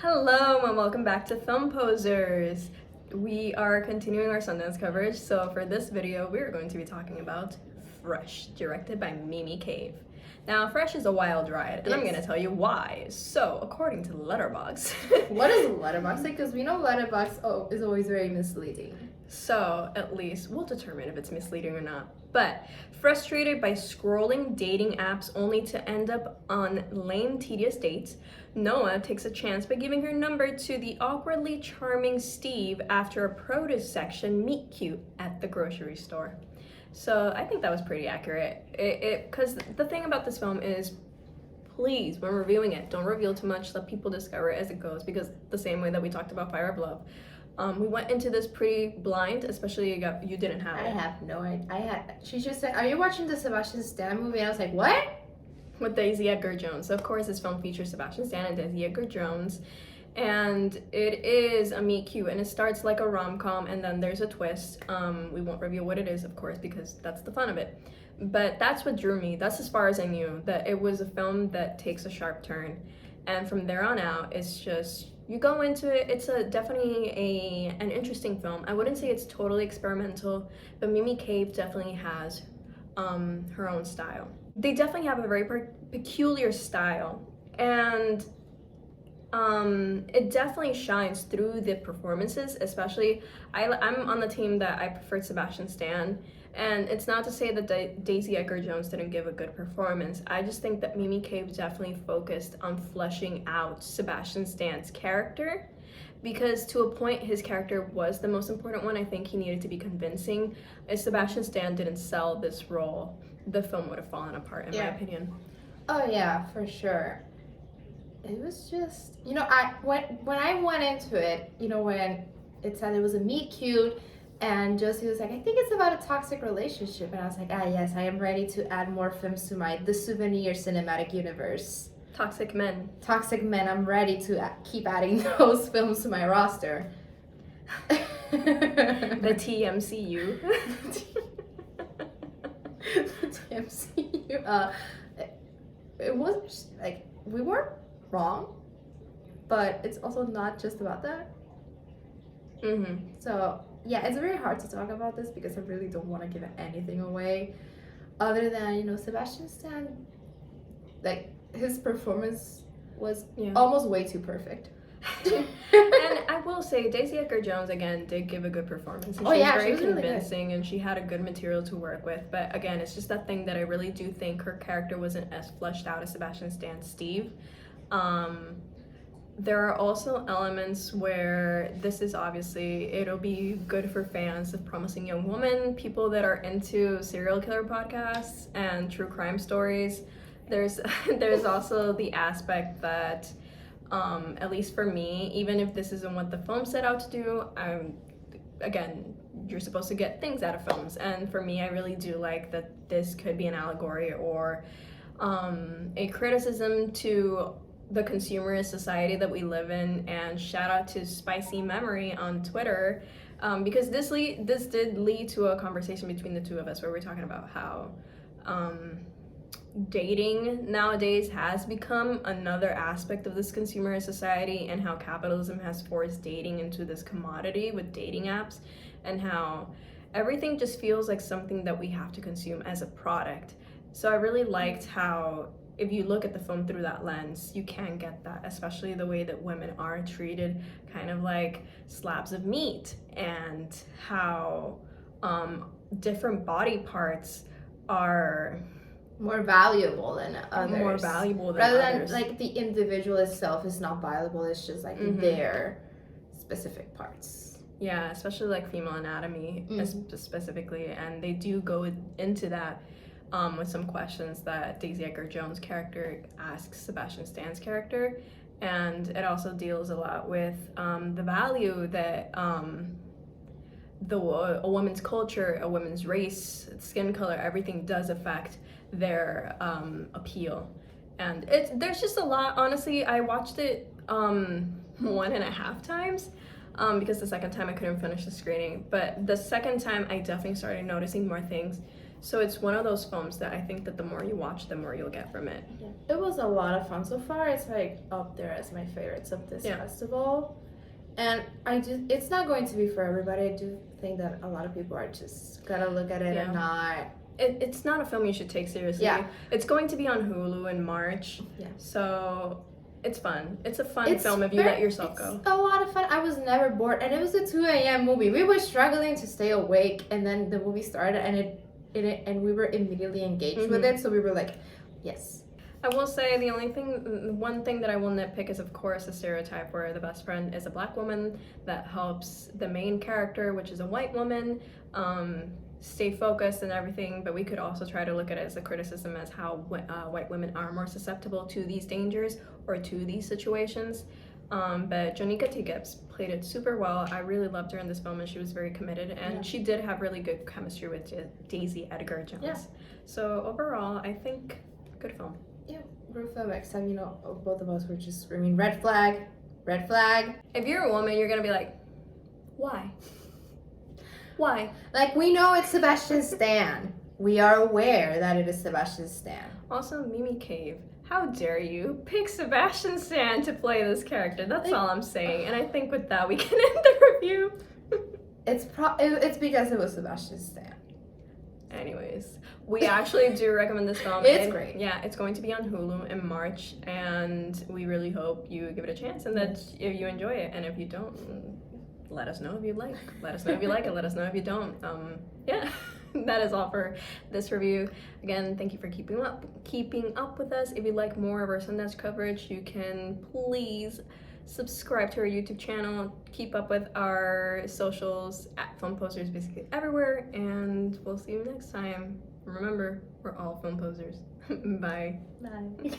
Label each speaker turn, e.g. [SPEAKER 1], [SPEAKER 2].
[SPEAKER 1] Hello and welcome back to Film Posers. We are continuing our Sundance coverage, so for this video we are going to be talking about Fresh, directed by Mimi Cave. Now, Fresh is a wild ride, and I'm going to tell you why. So, according to Letterboxd...
[SPEAKER 2] What is Letterboxd? Because we know Letterboxd is always very misleading.
[SPEAKER 1] So, at least, we'll determine if it's misleading or not. But, frustrated by scrolling dating apps only to end up on lame, tedious dates, Noah takes a chance by giving her number to the awkwardly charming Steve after a produce section meet cute at the grocery store. So, I think that was pretty accurate. Because the thing about this film is, please, when reviewing it, don't reveal too much, let people discover it as it goes, because the same way that we talked about Fire of Love. We went into this pretty blind, especially you didn't have it.
[SPEAKER 2] I have no idea. She just said, "Are you watching the Sebastian Stan movie?" And I was like, "What?"
[SPEAKER 1] With Daisy Edgar-Jones. So of course, this film features Sebastian Stan and Daisy Edgar-Jones, and it is a meet cute, and it starts like a rom-com, and then there's a twist. We won't reveal what it is, of course, because that's the fun of it. But that's what drew me. That's as far as I knew, that it was a film that takes a sharp turn, and from there on out, it's just. You go into it, it's definitely an interesting film. I wouldn't say it's totally experimental, but Mimi Cave definitely has her own style. They definitely have a very peculiar style, and it definitely shines through the performances, especially, I'm on the team that I preferred Sebastian Stan, and it's not to say that Daisy Edgar-Jones didn't give a good performance. I just think that Mimi Cave definitely focused on fleshing out Sebastian Stan's character, because to a point his character was the most important one. I think he needed to be convincing. If Sebastian Stan didn't sell this role, the film would have fallen apart, in my opinion.
[SPEAKER 2] Oh yeah, for sure. It was just, when I went into it, when it said it was a meet cute, and Josie was like, "I think it's about a toxic relationship," and I was like, yes, I am ready to add more films to the Souvenir cinematic universe.
[SPEAKER 1] Toxic men.
[SPEAKER 2] I'm ready to keep adding those films to my roster.
[SPEAKER 1] The TMCU.
[SPEAKER 2] TMCU. It was like, we weren't wrong, but it's also not just about that. So yeah, it's very hard to talk about this because I really don't want to give anything away, other than Sebastian Stan, like his performance was almost way too perfect.
[SPEAKER 1] And I will say, Daisy Edgar-Jones again did give a good performance. And she was very convincing, really, and she had a good material to work with. But again, it's just that thing that I really do think her character wasn't as fleshed out as Sebastian Stan's Steve. There are also elements where this is obviously, it'll be good for fans of Promising Young Woman, people that are into serial killer podcasts and true crime stories. There's also the aspect that, at least for me, even if this isn't what the film set out to do, again, you're supposed to get things out of films. And for me, I really do like that this could be an allegory or a criticism to the consumerist society that we live in. And shout out to Spicy Memory on Twitter, because this did lead to a conversation between the two of us where we're talking about how dating nowadays has become another aspect of this consumerist society, and how capitalism has forced dating into this commodity with dating apps, and how everything just feels like something that we have to consume as a product. So I really liked how, if you look at the film through that lens, you can get that, especially the way that women are treated kind of like slabs of meat, and how different body parts are
[SPEAKER 2] more valuable than others.
[SPEAKER 1] Rather
[SPEAKER 2] than like the individual itself is not valuable, it's just like their specific parts.
[SPEAKER 1] Yeah, especially like female anatomy specifically, and they do go into that with some questions that Daisy Edgar-Jones' character asks Sebastian Stan's character, and it also deals a lot with the value that a woman's culture, a woman's race, skin color, everything does affect their appeal. And there's just a lot. Honestly, I watched it 1.5 times because the second time I couldn't finish the screening, but the second time I definitely started noticing more things. So it's one of those films that I think that the more you watch, the more you'll get from it.
[SPEAKER 2] Yeah. It was a lot of fun so far. It's like up there as my favorites of this festival. And it's not going to be for everybody. I do think that a lot of people are just gonna look at it and not.
[SPEAKER 1] It's not a film you should take seriously.
[SPEAKER 2] Yeah.
[SPEAKER 1] It's going to be on Hulu in March.
[SPEAKER 2] Yeah.
[SPEAKER 1] So it's fun. It's a fun film if you let yourself go.
[SPEAKER 2] It's a lot of fun. I was never bored. And it was a 2 a.m. movie. We were struggling to stay awake. And then the movie started and we were immediately engaged with it. So we were like, yes.
[SPEAKER 1] I will say one thing that I will nitpick is, of course, the stereotype where the best friend is a black woman that helps the main character, which is a white woman, stay focused and everything. But we could also try to look at it as a criticism as how white women are more susceptible to these dangers or to these situations. But Jonica T. Gibbs played it super well. I really loved her in this film, and she was very committed, and she did have really good chemistry with Daisy Edgar-Jones. Yeah. So overall, I think good film.
[SPEAKER 2] Yeah, good film. Except, both of us were just screaming, red flag, red flag.
[SPEAKER 1] If you're a woman, you're gonna be like, why? Why?
[SPEAKER 2] Like, we know it's Sebastian Stan. We are aware that it is Sebastian Stan.
[SPEAKER 1] Also, Mimi Cave. How dare you pick Sebastian Stan to play this character? That's all I'm saying. And I think with that, we can end the review.
[SPEAKER 2] It's because it was Sebastian Stan.
[SPEAKER 1] Anyways, we actually do recommend this film.
[SPEAKER 2] It's great.
[SPEAKER 1] Yeah, it's going to be on Hulu in March, and we really hope you give it a chance and that if you enjoy it. And if you don't, let us know if you like. Let us know if you like it. Let us know if you don't. Yeah. That is all for this review. Again, thank you for keeping up with us. If you'd like more of our Sundance coverage, you can please subscribe to our YouTube channel. Keep up with our socials at Film Posers basically everywhere, and we'll see you next time. Remember, we're all film posers. Bye.
[SPEAKER 2] Bye.